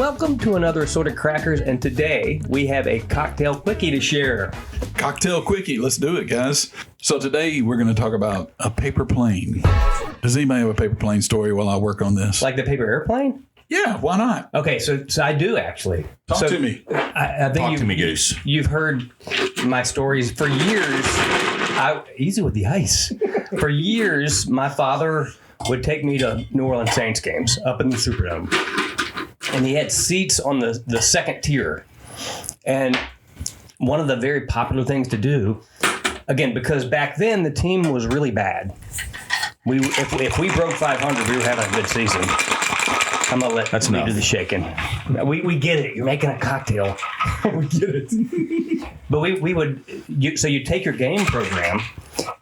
welcome to another Assorted Crackers, and today we have a cocktail quickie to share. Cocktail quickie, let's do it, guys. So today we're going to talk about a paper plane. Does anybody have a paper plane story while I work on this? Like the paper airplane? Yeah, why not? Okay, so I do actually. Talk to me. I think Talk to me, Goose. You've heard my stories for years. Easy with the ice. For years, my father would take me to New Orleans Saints games up in the Superdome. And he had seats on the second tier. And one of the very popular things to do, again, because back then the team was really bad. If we broke 500, we were having a good season. I'm going to let you do the shaking. We get it. You're making a cocktail. We get it. But we would, so you take your game program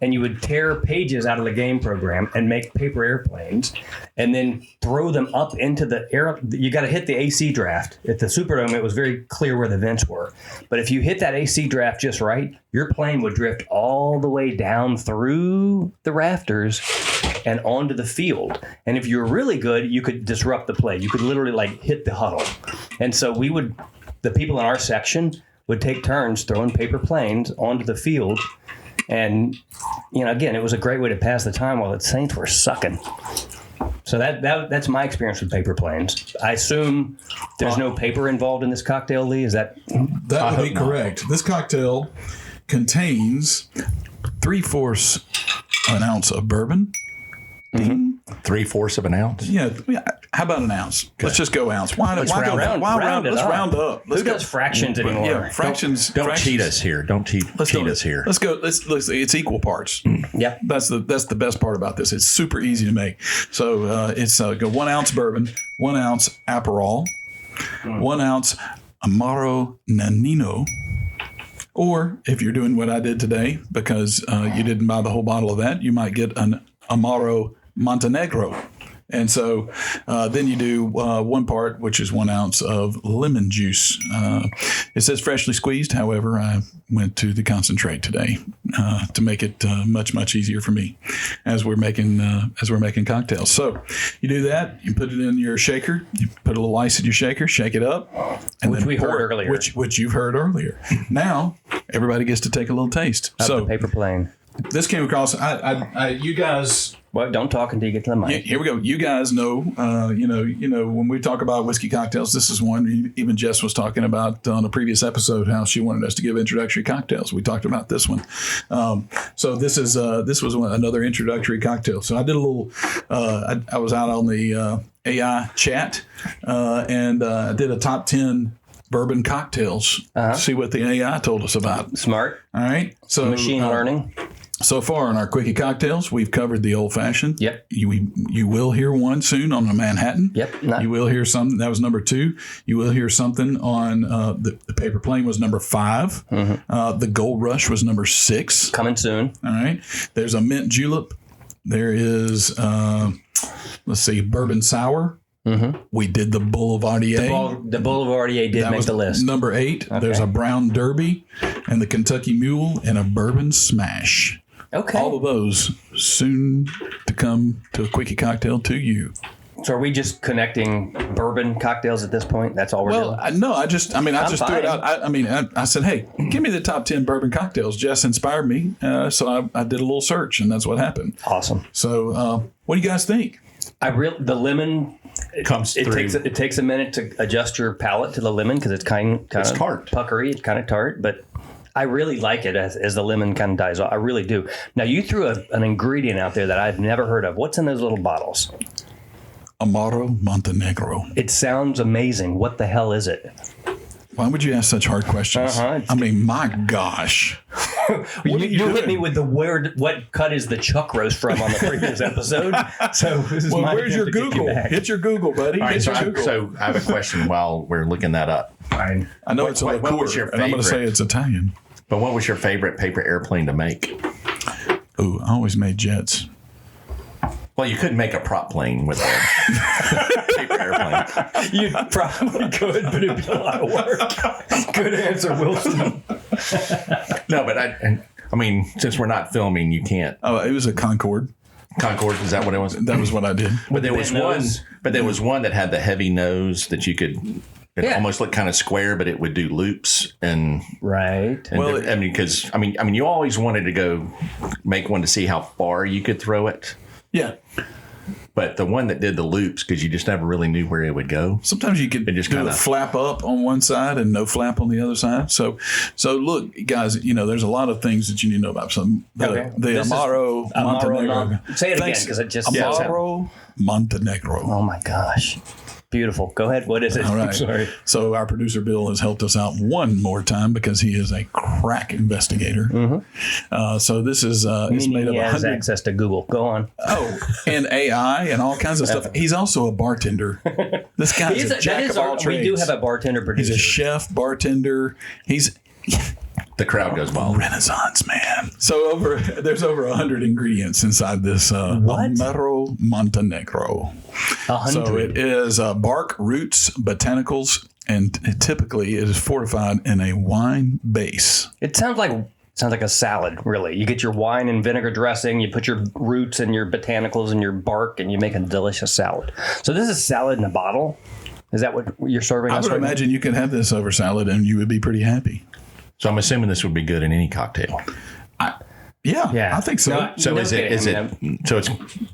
and you would tear pages out of the game program and make paper airplanes and then throw them up into the air. You got to hit the AC draft. At the Superdome, it was very clear where the vents were. But if you hit that AC draft just right, your plane would drift all the way down through the rafters and onto the field. And if you were really good, you could disrupt the play. You could literally like hit the huddle. And so the people in our section would take turns throwing paper planes onto the field. And, again, it was a great way to pass the time while the Saints were sucking. So that's my experience with paper planes. I assume there's no paper involved in this cocktail, Lee. Is that? That would be correct. This cocktail contains 3/4 an ounce of bourbon. Mm-hmm. 3/4 of an ounce? Yeah. How about an ounce? Okay. Let's just go ounce. Let's round up. Who does fractions anymore? Yeah, fractions. Don't cheat us here. Don't cheat us here. Let's go. Let's. It's equal parts. Yep. That's the best part about this. It's super easy to make. So it's go 1 ounce bourbon, 1 ounce Aperol, 1 ounce Amaro Nannino. Or if you're doing what I did today, because you didn't buy the whole bottle of that, you might get an Amaro Montenegro. And so then you do 1 part, which is 1 ounce of lemon juice. It says freshly squeezed. However, I went to the concentrate today to make it much easier for me as we're making cocktails. So you do that. You put it in your shaker. You put a little ice in your shaker. Shake it up, and which we heard earlier. Which you've heard earlier. Now everybody gets to take a little taste. So the paper plane. This came across. You guys. Well, don't talk until you get to the mic. Here we go. You guys know, when we talk about whiskey cocktails, this is one. Even Jess was talking about on a previous episode how she wanted us to give introductory cocktails. We talked about this one. So this was another introductory cocktail. So I did a little. I was out on the AI chat and I did a top 10 bourbon cocktails. See what the AI told us about. Smart. All right. So machine learning. So far in our Quickie cocktails, we've covered the old fashioned. Yep. You will hear one soon on the Manhattan. Yep. You will hear something. That was number 2. You will hear something on the paper plane was number 5. Mm-hmm. The Gold Rush was number 6. Coming soon. All right. There's a mint julep. There is bourbon sour. Mm-hmm. We did the Boulevardier. The Boulevardier did make the list. Number 8. Okay. There's a brown derby and the Kentucky Mule and a bourbon smash. Okay. All of those soon to come to a Quickie cocktail to you. So are we just connecting bourbon cocktails at this point? That's all we're doing? I just threw it out. I said, hey, give me the top 10 bourbon cocktails. Jess inspired me. So I did a little search and that's what happened. Awesome. So what do you guys think? The lemon comes through. It takes a minute to adjust your palate to the lemon because it's kind of tart, puckery. It's kind of tart, but I really like it as the lemon kind of dies off. I really do. Now you threw an ingredient out there that I've never heard of. What's in those little bottles? Amaro Montenegro. It sounds amazing. What the hell is it? Why would you ask such hard questions? My gosh. You hit me with the word, what cut is the chuck roast from on the previous episode. So this is where's your Google? Hit your Google, buddy. All right, so I have a question while we're looking that up. I know it's a liqueur, what was your favorite? And I'm going to say it's Italian. But what was your favorite paper airplane to make? Oh, I always made jets. Well, you couldn't make a prop plane with a paper airplane. You probably could, but it'd be a lot of work. Good answer, Wilson. No, but I mean, since we're not filming, you can't. Oh, it was a Concorde. Concord, is that what it was? That was what I did. But there was one. But there was one that had the heavy nose that you could. It almost looked kind of square, but it would do loops and Right. And well, because you always wanted to go make one to see how far you could throw it. Yeah. But the one that did the loops, because you just never really knew where it would go. Sometimes you could just do a flap up on one side and no flap on the other side. So look, guys, there's a lot of things that you need to know about. The Amaro Montenegro. Say it again, because it just Amaro Montenegro. Oh my gosh. Beautiful. Go ahead. What is it? All right. I'm sorry. So our producer Bill has helped us out one more time because he is a crack investigator. Mm-hmm. So this is it's made of he has access to Google. Go on. Oh, and AI and all kinds of stuff. He's also a bartender. This guy's a jack of all trades. We do have a bartender producer. He's a chef, bartender. The crowd goes wild. Renaissance man. So there's over 100 ingredients inside this Amaro Montenegro. 100. So it is bark, roots, botanicals, and typically it is fortified in a wine base. It sounds like a salad, really. You get your wine and vinegar dressing, you put your roots and your botanicals and your bark, and you make a delicious salad. So this is salad in a bottle. Is that what you're serving? I would imagine you could have this over salad and you would be pretty happy. So I'm assuming this would be good in any cocktail. Yeah, I think so. No, so so it's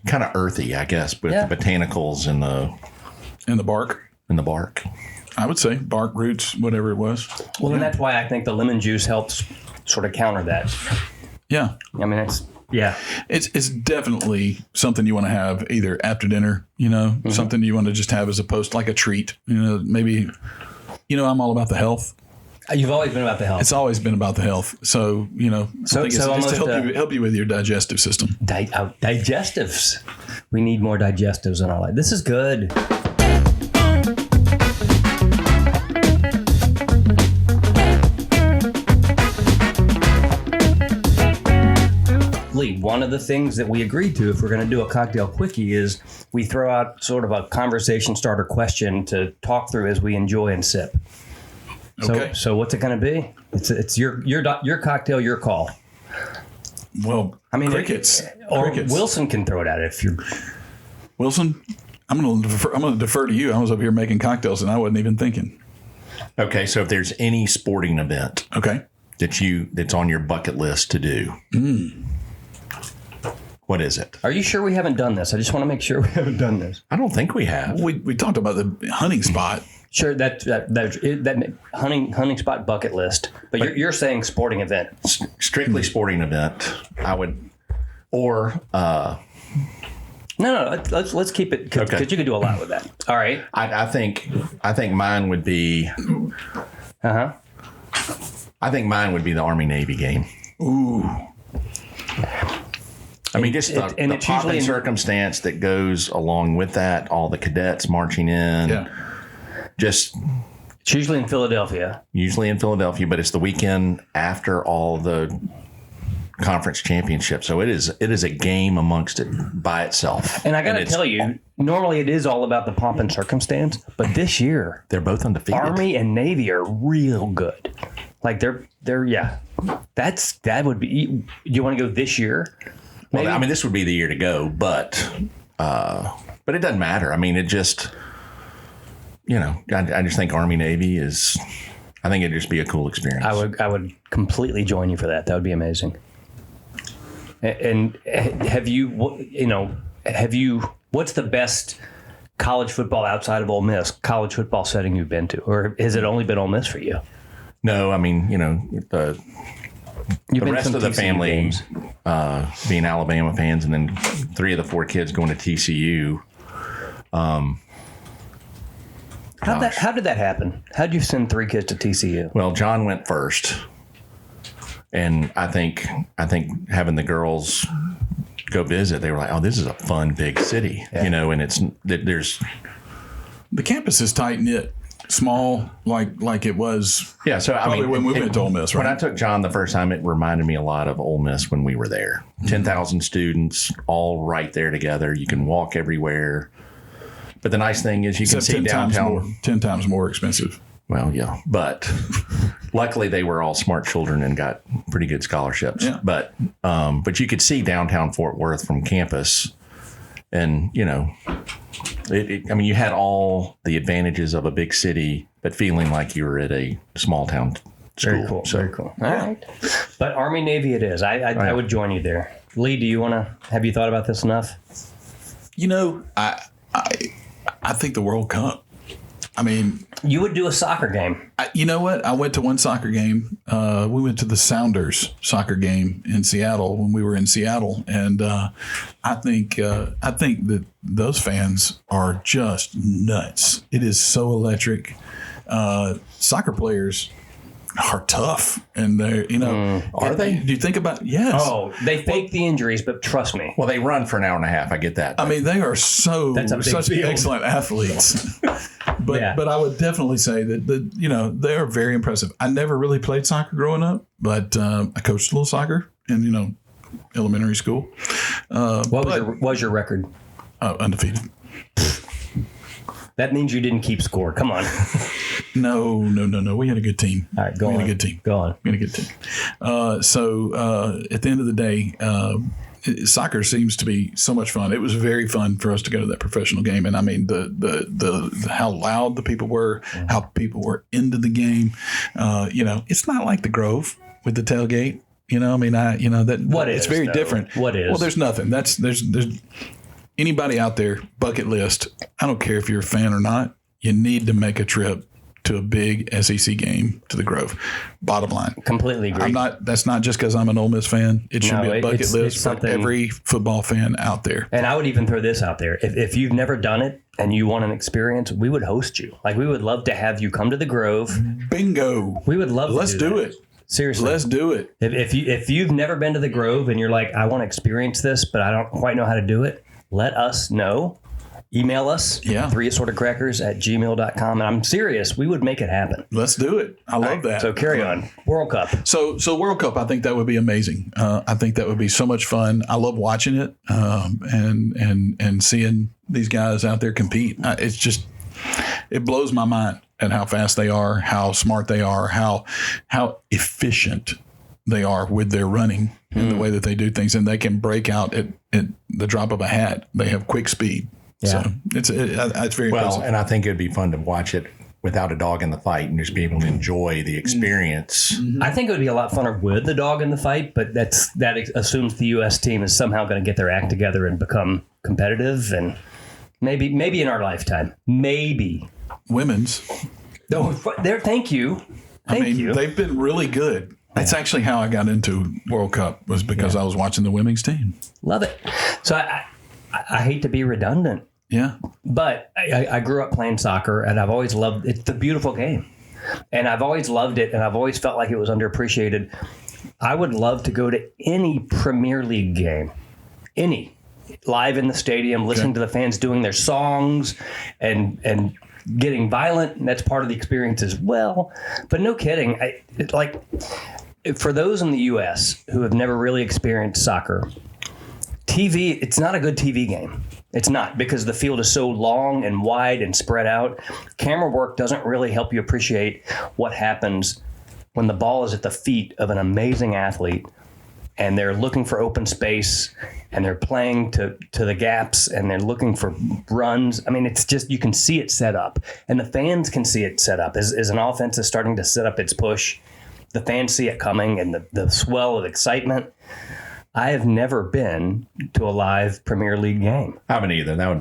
kind of earthy, I guess, with the botanicals and the bark. And the bark. I would say bark, roots, whatever it was. Well, and that's why I think the lemon juice helps sort of counter that. Yeah. I mean, it's definitely something you want to have either after dinner, something you want to just have as opposed to like a treat. Maybe, I'm all about the health. You've always been about the health. It's always been about the health. So, I think it's just to help you with your digestive system. Digestives. We need more digestives in our life. This is good. Lee, one of the things that we agreed to if we're going to do a cocktail quickie is we throw out sort of a conversation starter question to talk through as we enjoy and sip. Okay. So what's it going to be? It's your cocktail, your call. Well, crickets. Crickets. Wilson can throw it out if you're. Wilson, I'm going to defer to you. I was up here making cocktails and I wasn't even thinking. Okay, so if there's any sporting event, that's on your bucket list to do, what is it? Are you sure we haven't done this? I just want to make sure we haven't done this. I don't think we have. We talked about the hunting spot. Sure, that hunting spot bucket list. But you're saying sporting event. Strictly sporting event. I would, or no. Let's keep it because you can do a lot with that. All right. I think mine would be. I think mine would be the Army-Navy game. Ooh. I mean, just the pomp and circumstance that goes along with that. All the cadets marching in. Yeah. It's usually in Philadelphia. But it's the weekend after all the conference championships. So it is a game amongst it by itself. And I got to tell you, normally it is all about the pomp and circumstance, but this year they're both undefeated. Army and Navy are real good. Like they're that would be. You want to go this year? Maybe? Well, I mean, this would be the year to go, but it doesn't matter. I mean, it just. I just think Army Navy is. I think it'd just be a cool experience. I would completely join you for that. That would be amazing. And have you? What's the best college football outside of Ole Miss college football setting you've been to, or has it only been Ole Miss for you? No, I mean the rest of the family being Alabama fans, and then 3 of the 4 kids going to TCU. How did that happen? How did you send 3 kids to TCU? Well, John went first, and I think having the girls go visit, they were like, "Oh, this is a fun big city," and there's the campus is tight knit, small, like it was. Yeah, so I mean, when we went to Ole Miss, right? When I took John the first time, it reminded me a lot of Ole Miss when we were there. 10,000 students, all right there together. You can walk everywhere. But the nice thing is you can see downtown. 10 times more expensive. Well, yeah, but luckily they were all smart children and got pretty good scholarships. Yeah. But you could see downtown Fort Worth from campus, and you know, I mean, you had all the advantages of a big city, but feeling like you were at a small town school. Very cool. So, Very cool. All right. But Army Navy it is. I would join you there. Lee, do you want to? Have you thought about this enough? You know, I think the World Cup. I mean, You would do a soccer game. you know what? I went to one soccer game. We went to the Sounders soccer game in Seattle when we were in Seattle, and I think that those fans are just nuts. It is so electric. Soccer players are tough, and they're Are they? Do you think about yes? Oh, they fake the injuries, but trust me. Well, they run for an hour and a half. I get that. I mean, they are That's a big such field. excellent athletes. But Yeah. but I would definitely say that they are very impressive. I never really played soccer growing up, but I coached a little soccer in elementary school. What was your record? Undefeated. That means you didn't keep score. Come on. No. We had a good team. All right, go We on. had a good team. Go on. We had a good team. So at the end of the day, soccer seems to be so much fun. It was very fun for us to go to that professional game, and I mean the how loud the people were, how people were into the game. It's not like the Grove with the tailgate. It's very though? different. What is? Well, there's nothing. There's anybody out there, bucket list. I don't care if you're a fan or not. You need to make a trip to a big SEC game to the Grove. Bottom line. Completely agree. That's not just because I'm an Ole Miss fan. It should No, be a bucket it's list for something- every football fan out there. And I would even throw this out there. If you've never done it and you want an experience, we would host you. Like, we would love to have you come to the Grove. Bingo. We would love to Let's do that. it. Seriously. Let's do it. If you've never been to the Grove and you're like, I want to experience this, but I don't quite know how to do it, let us know. Email us, Yeah. 3assortedcrackers@gmail.com. And I'm serious, we would make it happen. Let's do it. I love that. So carry on. World Cup. So World Cup, I think that would be amazing. I think that would be so much fun. I love watching it and seeing these guys out there compete. It blows my mind at how fast they are, how smart they are, how efficient they are with their running and the way that they do things, and they can break out at the drop of a hat. They have quick speed. Yeah. So it's very well, impressive. and I think it'd be fun to watch it without a dog in the fight and just be able to enjoy the experience. I think it would be a lot funner with the dog in the fight, but that assumes the U.S. team is somehow going to get their act together and become competitive, and maybe in our lifetime, maybe. Women's. No, there. Thank you. Thank you. They've been really good. That's actually how I got into World Cup, was because I was watching the women's team. Love it. So I hate to be redundant, Yeah. but I grew up playing soccer, and I've always loved it. It's a beautiful game, and I've always loved it, and I've always felt like it was underappreciated. I would love to go to any Premier League game, any, live in the stadium, listening to the fans doing their songs and getting violent. And that's part of the experience as well. But no kidding. For those in the U.S. who have never really experienced soccer, TV, it's not a good TV game. It's not, because the field is so long and wide and spread out. Camera work doesn't really help you appreciate what happens when the ball is at the feet of an amazing athlete and they're looking for open space and they're playing to the gaps and they're looking for runs. I mean, it's just, you can see it set up, and the fans can see it set up. As an offense is starting to set up its push, the fans see it coming, and the swell of excitement. I have never been to a live Premier League game. I haven't either. That would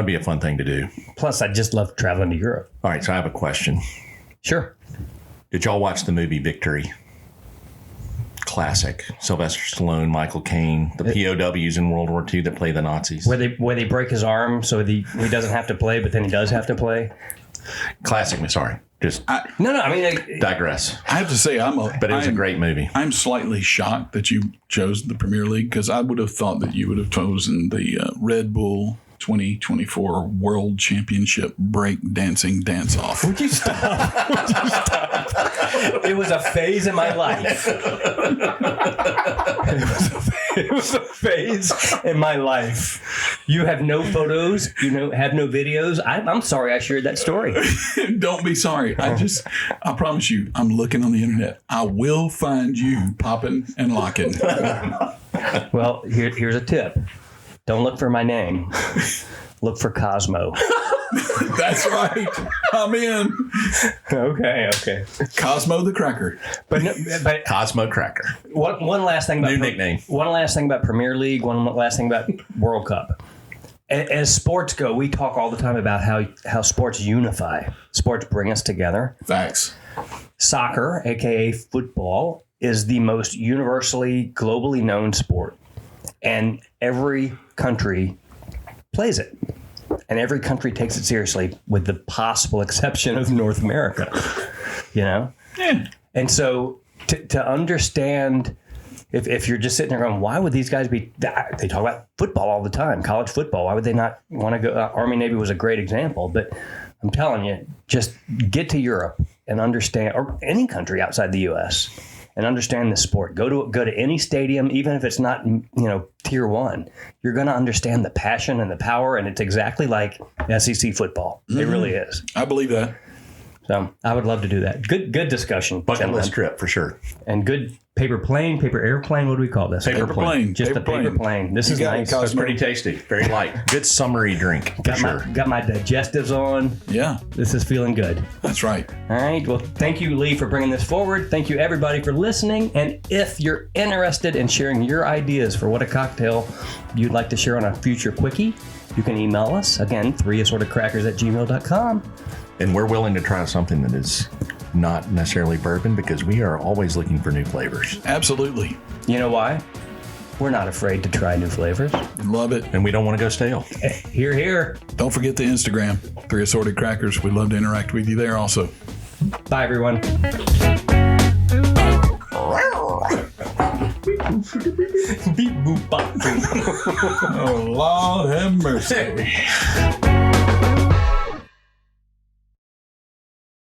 be a fun thing to do. Plus, I just love traveling to Europe. All right, so I have a question. Sure. Did y'all watch the movie Victory? Classic. Sylvester Stallone, Michael Caine, the POWs in World War II that play the Nazis. Where they break his arm so he doesn't have to play, but then he does have to play. Classic. Sorry. Just No. I mean, digress. I have to say, But it was a great movie. I'm slightly shocked that you chose the Premier League, because I would have thought that you would have chosen the Red Bull 2024 World Championship break dancing dance off. would you stop? It was a phase in my life. It was a phase in my life. You have no photos. You have no videos. I'm sorry I shared that story. Don't be sorry. I promise you, I'm looking on the internet. I will find you popping and locking. Well, here's a tip. Don't look for my name. Look for Cosmo. That's right. I'm in. Okay. Cosmo the Cracker. But Cosmo Cracker. One last thing about New nickname. One last thing about Premier League. One last thing about World Cup. As sports go, we talk all the time about how sports unify. Sports bring us together. Facts. Soccer, aka football, is the most universally, globally known sport, and every country plays it. And every country takes it seriously, with the possible exception of North America. Yeah. And so to understand, if you're just sitting there going, why would these guys be? They talk about football all the time, college football. Why would they not want to go? Army Navy was a great example, but I'm telling you, just get to Europe and understand, or any country outside the U.S. and understand the sport. Go to any stadium, even if it's not tier 1. You're going to understand the passion and the power, and it's exactly like SEC football. Mm-hmm. It really is. I believe that. So I would love to do that. Good discussion. Bucket list trip for sure. And good paper airplane. What do we call this? Paper plane. Just a paper plane. This is nice. It's pretty tasty. Very light. Good summery drink. Got my digestives on. Yeah. This is feeling good. That's right. All right. Well, thank you, Lee, for bringing this forward. Thank you, everybody, for listening. And if you're interested in sharing your ideas for what a cocktail you'd like to share on a future Quickie, you can email us. Again, 3assortedcrackers@gmail.com. And we're willing to try something that is not necessarily bourbon, because we are always looking for new flavors. Absolutely. You know why? We're not afraid to try new flavors. Love it. And we don't want to go stale. Hear, hear. Don't forget the Instagram, 3 Assorted Crackers. We'd love to interact with you there also. Bye, everyone. Oh, Lord have mercy.